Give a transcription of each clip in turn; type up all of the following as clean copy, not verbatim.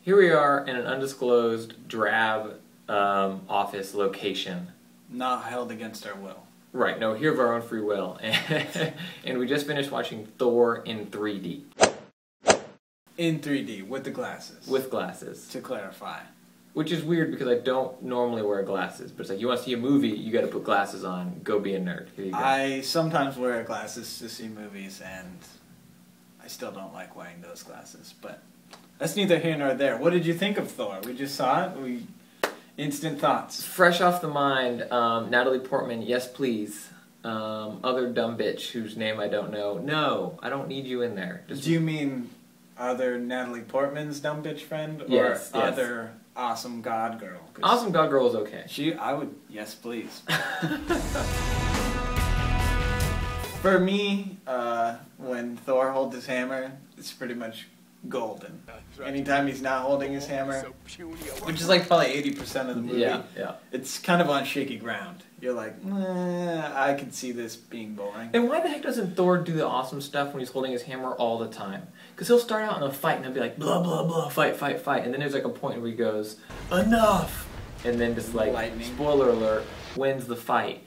Here we are in an undisclosed, drab office location. Not held against our will. Right, no, here of our own free will. And we just finished watching Thor in 3D. In 3D, with the glasses. With glasses. To clarify. Which is weird because I don't normally wear glasses. But it's like, you want to see a movie, you gotta put glasses on. Go be a nerd. Here you go. I sometimes wear glasses to see movies, and I still don't like wearing those glasses. But that's neither here nor there. What did you think of Thor? We just saw it. Instant thoughts. Fresh off the mind, Natalie Portman, yes please. Other dumb bitch whose name I don't know. No, I don't need you in there. Do you mean other Natalie Portman's dumb bitch friend? Or yes, other awesome god girl? Awesome god girl is okay. Yes please. For me, when Thor holds his hammer, it's pretty much golden. Anytime he's not holding his hammer, which is like probably 80% of the movie, it's kind of on shaky ground. You're like, I could see this being boring. And why the heck doesn't Thor do the awesome stuff when he's holding his hammer all the time? Because he'll start out in a fight and he'll be like, blah, blah, blah, fight, fight, fight. And then there's like a point where he goes, enough! And then just like, lightning. Spoiler alert, wins the fight.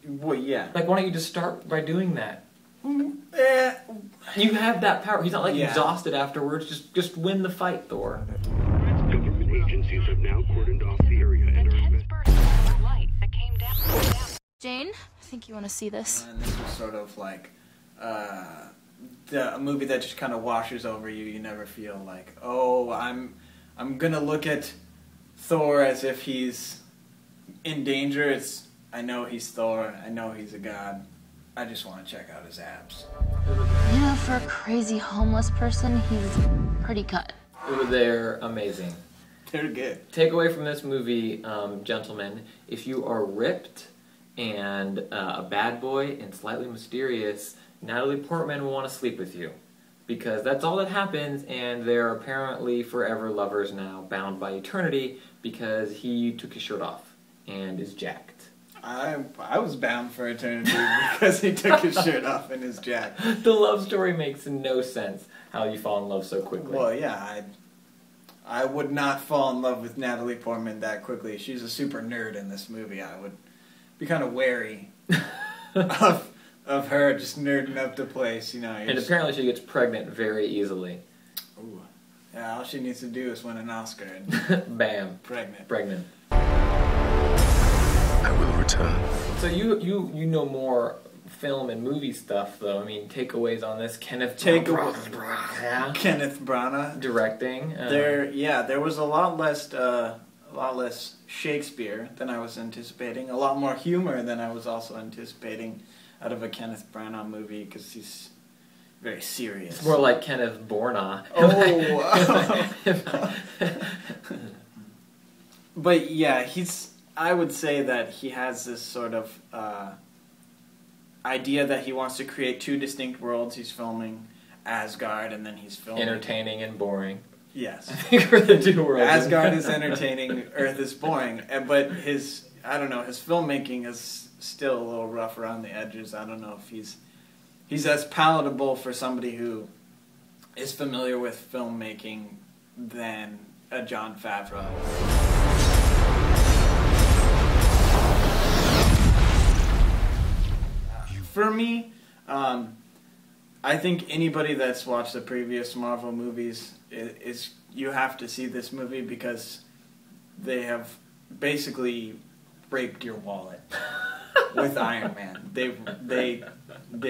Well, yeah. Like, why don't you just start by doing that? You have that power. He's not like exhausted afterwards. Just win the fight, Thor. Government agencies have now cordoned off the area and Jane, I think you want to see this. And this was sort of like a movie that just kind of washes over you. You never feel like, oh, I'm gonna look at Thor as if he's in danger. I know he's Thor. I know he's a god. I just want to check out his abs. You know, for a crazy homeless person, he's pretty cut. They're amazing. They're good. Takeaway from this movie, gentlemen, if you are ripped and a bad boy and slightly mysterious, Natalie Portman will want to sleep with you. Because that's all that happens, and they're apparently forever lovers now, bound by eternity, because he took his shirt off and is jacked. I was bound for eternity because he took his shirt off and is jacked. The love story makes no sense, how you fall in love so quickly. Well, yeah, I would not fall in love with Natalie Portman that quickly. She's a super nerd in this movie. I would be kind of wary of her just nerding up the place, you know. And apparently she gets pregnant very easily. Ooh. Yeah, all she needs to do is win an Oscar and bam. Pregnant. I will return. So you know more film and movie stuff, though. I mean, takeaways on this. Kenneth Branagh directing. There was a lot less Shakespeare than I was anticipating. A lot more humor than I was also anticipating out of a Kenneth Branagh movie, because he's very serious. It's more like Kenneth Branagh. Oh. But yeah, I would say that he has this sort of idea that he wants to create two distinct worlds. He's filming Asgard, and then he's filming... Entertaining and boring. Yes. I think we're the two worlds. Asgard is entertaining, Earth is boring. But his filmmaking is still a little rough around the edges. I don't know if he's as palatable for somebody who is familiar with filmmaking than a Jon Favreau. For me, I think anybody that's watched the previous Marvel movies you have to see this movie, because they have basically raped your wallet with Iron Man. They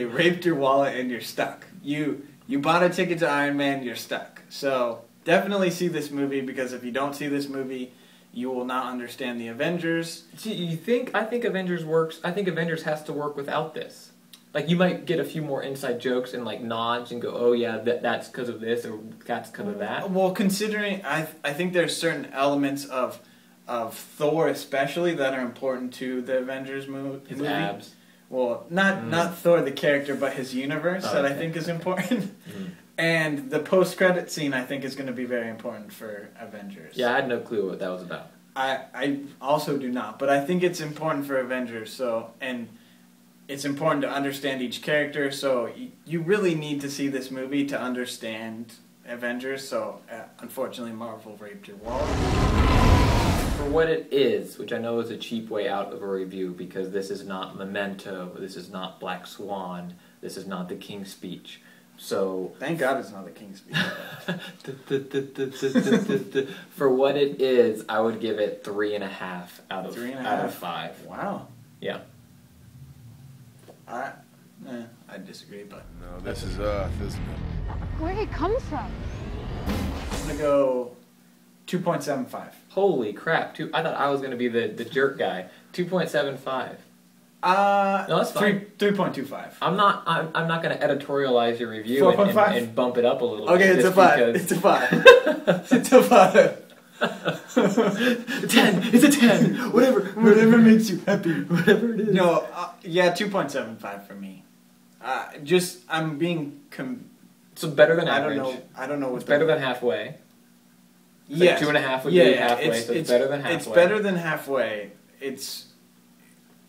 raped your wallet and you're stuck. You bought a ticket to Iron Man, you're stuck. So definitely see this movie, because if you don't see this movie, you will not understand the Avengers. See, I think Avengers works. I think Avengers has to work without this. Like, you might get a few more inside jokes and, like, nods and go, oh, yeah, that's because of this or that's because of that. Well, considering, I think there's certain elements of Thor especially that are important to the Avengers movie. His abs. Well, not Thor the character, but his universe I think is important. And the post-credit scene, I think, is going to be very important for Avengers. Yeah, I had no clue what that was about. I also do not, but I think it's important for Avengers, and it's important to understand each character, so you really need to see this movie to understand Avengers, so unfortunately Marvel raped your wallet. For what it is, which I know is a cheap way out of a review, because this is not Memento, this is not Black Swan, this is not The King's Speech. So Thank God it's not the King's Speech. for what it is, I would give it 3.5 out of 3.5? out of 5. Wow. Yeah. I disagree, but No, this is Earth, isn't it? Where'd it come from? I'm gonna go 2.75. Holy crap! I thought I was gonna be the jerk guy. 2.75. No, that's fine. 3.25. I'm not gonna editorialize your review 4.5? and bump it up a little Okay, bit. it's a just 5. because- It's a 5. It's a 5. 10. It's a 10. Whatever makes you happy. Whatever it is. No, yeah, 2.75 for me. I'm being. So better than I average. I don't know what. It's better than halfway. It's Yes. like 2.5 would Yeah, be yeah, halfway. So it's better than halfway. It's better than halfway. It's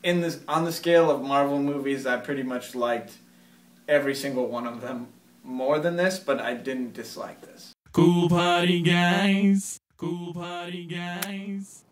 on the scale of Marvel movies. I pretty much liked every single one of them more than this, but I didn't dislike this. Cool party guys. Cool party guys.